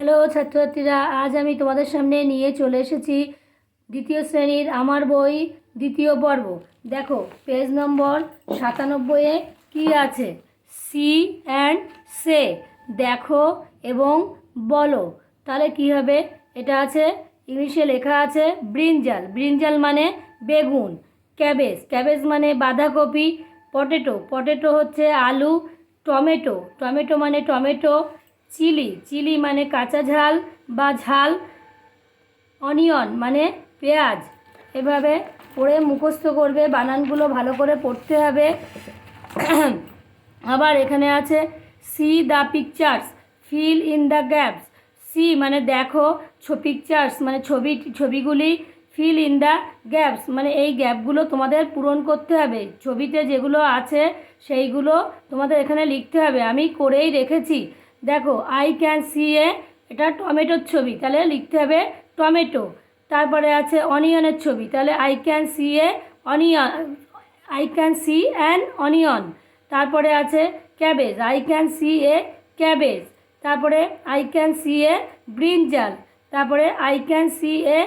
Hello ছাত্রছাত্রীরা, আজ আমি তোমাদের সামনে নিয়ে চলে এসেছি দ্বিতীয় শ্রেণীর আমার বই দ্বিতীয় পর্ব। দেখো পেজ নম্বর 97-এ কী আছে, সি অ্যান্ড সে, দেখো এবং বলো। তাহলে কী হবে, এটা আছে ইংলিশে লেখা আছে ব্রিঞ্জাল, ব্রিঞ্জাল মানে বেগুন, ক্যাবেজ, ক্যাবেজ মানে বাঁধাকপি, পটেটো, পটেটো হচ্ছে আলু, টমেটো, টমেটো মানে টমেটো, চিলি, চিলি মানে কাঁচা ঝাল বা ঝাল, অনিয়ন মানে পেঁয়াজ। এভাবে পড়ে মুখস্থ করবে, বানানগুলো ভালো করে পড়তে হবে। আবার এখানে আছে see the pictures, fill in the gaps. See মানে দেখো, পিকচার্স মানে ছবিগুলি, ফিল ইন দ্য গ্যাপস মানে এই গ্যাপগুলো তোমাদের পূরণ করতে হবে। ছবিতে যেগুলো আছে সেইগুলো তোমাদের এখানে লিখতে হবে, আমি করেই রেখেছি। দেখো আই ক্যান সি এ, এটা টমেটোর ছবি, তাহলে লিখতে হবে টমেটো। তারপরে আছে অনিয়নের ছবি, তাহলে I can see a onion, I can see an onion. তারপরে আছে cabbage, I can see a cabbage. তারপরে I can see a brinjal. তারপরে I can see a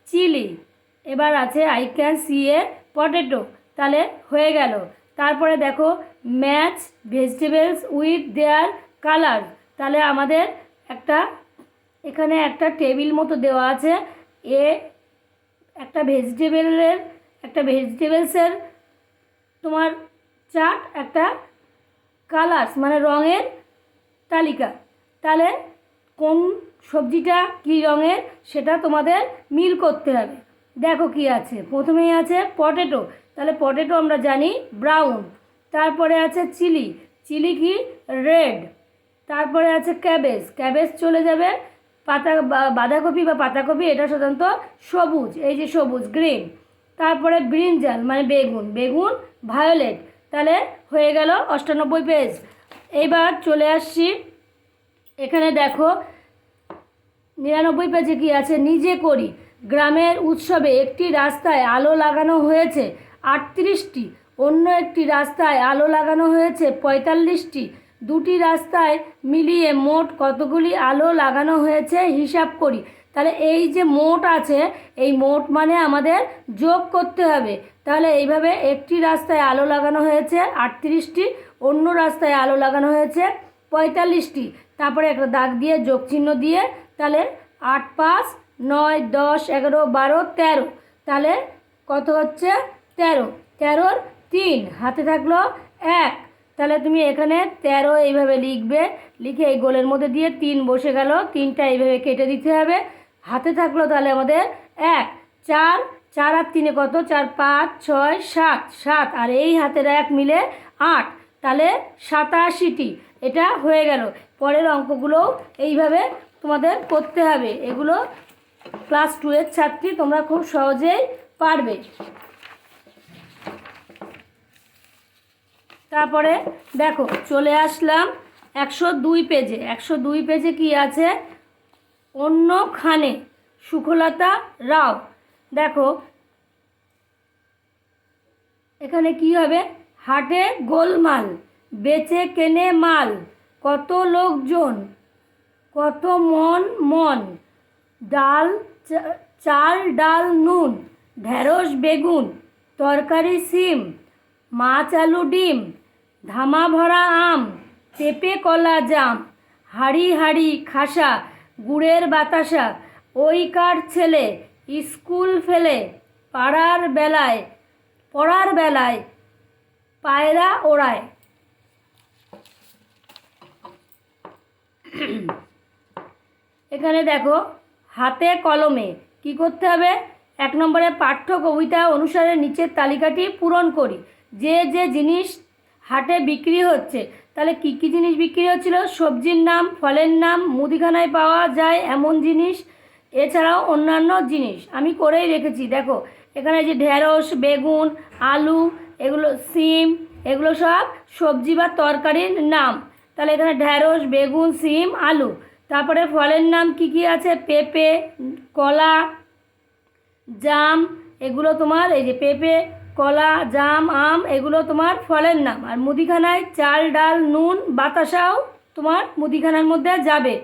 chilli. এবার আছে I can see a potato, তাহলে হয়ে গেল। তারপরে দেখো match vegetables with their colour, তাহলে আমাদের একটা এখানে একটা টেবিল মতো দেওয়া আছে, একটা ভেজিটেবলসের তোমার চার্ট, একটা কালার্স মানে রঙের তালিকা। তাহলে কোন সবজিটা কী রঙের সেটা তোমাদের মিল করতে হবে। দেখো কি আছে, প্রথমেই আছে পটেটো, তাহলে পটেটো আমরা জানি ব্রাউন। তারপরে আছে চিলি, চিলি কি রেড। তারপরে আছে ক্যাবেজ, ক্যাবেজ চলে যাবে বাঁধাকপি বা পাতাকপি, এটা সাধারণত সবুজ, এই যে সবুজ গ্রিন। তারপরে ব্রিঞ্জাল মানে বেগুন, বেগুন ভায়োলেট। তাহলে হয়ে গেল 98 পেজ। এইবার চলে আসছি এখানে, দেখো 99 পেজে কি আছে, নিজে করি। গ্রামের উৎসবে একটি রাস্তায় আলো লাগানো হয়েছে 38টি, অন্য একটি রাস্তায় আলো লাগানো হয়েছে 45টি, দুটি রাস্তায় মিলিয়ে মোট কতগুলি আলো লাগানো হয়েছে হিসাব করি। তাহলে এই যে মোট আছে, এই মোট মানে আমাদের যোগ করতে হবে। তাহলে এইভাবে একটি রাস্তায় আলো লাগানো হয়েছে 38টি, অন্য রাস্তায় আলো লাগানো হয়েছে 45টি, তারপরে একটা দাগ দিয়ে যোগ চিহ্ন দিয়ে, তাহলে 8, 5, 9, 10, 11, 12, 13, তাহলে কত হচ্ছে 13, 13-র 3, হাতে থাকলো 1। তাহলে তুমি এখানে 13 এইভাবে লিখবে, লিখে এই গোলের মধ্যে দিয়ে 3 বসে গেল, 3টা এইভাবে কেটে দিতে হবে। হাতে থাকলো তাহলে আমাদের 1, 4, 4 আর 3 কত, 4, 5, 6, 7, 7, আর এই হাতের 1 মিলে 8, তাহলে 87টি। এটা হয়ে গেল। পরের অঙ্কগুলোও এইভাবে তোমাদের করতে হবে, এগুলো ক্লাস 2-এর ছাত্রী, তোমরা খুব সহজেই পারবে। তারপরে দেখো চলে আসলাম 102 পেজে। 102 পেজে কি আছে, অন্যখানে সুখলতা রাও। দেখো এখানে কি হবে, হাটে গোলমাল, বেচে কেনে মাল, কত লোকজন, কত মন মন, ডাল চাল ডাল নুন, ঢেঁড়স বেগুন, তরকারি সিম, মাছ আলু ডিম, ধামা ভরা আম, পেঁপে কলা জাম, হাড়ি হাড়ি খাসা, গুড়ের বাতাসা, ওই কার ছেলে, স্কুল ফেলে, পড়ার বেলায় পায়রা ওড়ায়। এখানে দেখো হাতে কলমে কি করতে হবে, 1 নম্বরে পাঠ্য কবিতা অনুসারে নিচের তালিকাটি পূরণ করি। যে যে জিনিস হাটে বিক্রি হচ্ছে, তাহলে কী কী জিনিস বিক্রি হচ্ছিল, সবজির নাম, ফলের নাম, মুদিখানায় পাওয়া যায় এমন জিনিস, এছাড়াও অন্যান্য জিনিস আমি করেই রেখেছি। দেখো এখানে যে ঢেঁড়স বেগুন আলু, এগুলো সিম, এগুলো সব সবজি বা তরকারির নাম। তাহলে এখানে ঢেঁড়স বেগুন সিম আলু। তারপরে ফলের নাম কি কি আছে, পেঁপে কলা জাম, এগুলো তোমার এই যে পেঁপে কলা জাম আম, এগুলো তোমার ফলের নাম। আর মুদিখানায় চাল ডাল নুন বাতাসাও তোমার মুদিখানার মধ্যে যাবে।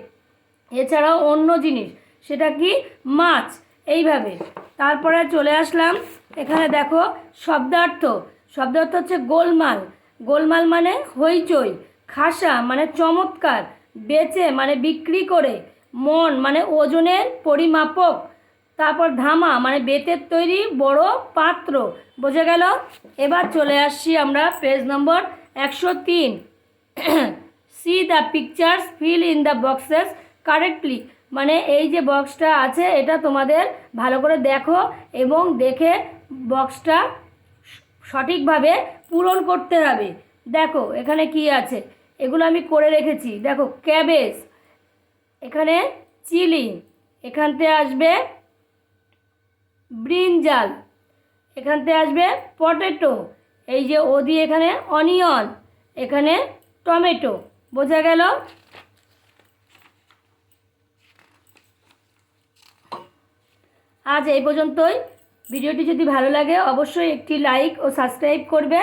এছাড়াও অন্য জিনিস, সেটা কি মাছ। এইভাবে তারপরে চলে আসলাম এখানে, দেখো শব্দার্থ। শব্দার্থ হচ্ছে গোলমাল। গোলমাল মানে হইচই। খাসা মানে চমৎকার। বেচে মানে বিক্রি করে। মন মানে ওজনের পরিমাপক। তারপর ধামা মানে বেতের তৈরি বড় পাত্র। বোঝা গেল? এবার চলে আসছি আমরা page number 103। C the pictures, fill in the boxes correctly. মানে এই যে বক্সটা আছে এটা তোমাদের ভালো করে দেখো এবং দেখে বক্সটা সঠিকভাবে পূরণ করতে হবে। দেখো এখানে কি আছে, এগুলো আমি করে রেখেছি। দেখো ক্যাবেজ, এখানে চিলি, এখানতে আসবে ব্রিনজাল, এখানতে আসবে পটেটো, এই যে ও দিয়ে এখানে অনিয়ন, এখানে টমেটো। বোঝা গেল? আজ এই পর্যন্তই। ভিডিওটি যদি ভালো লাগে অবশ্যই একটি লাইক ও সাবস্ক্রাইব করবে।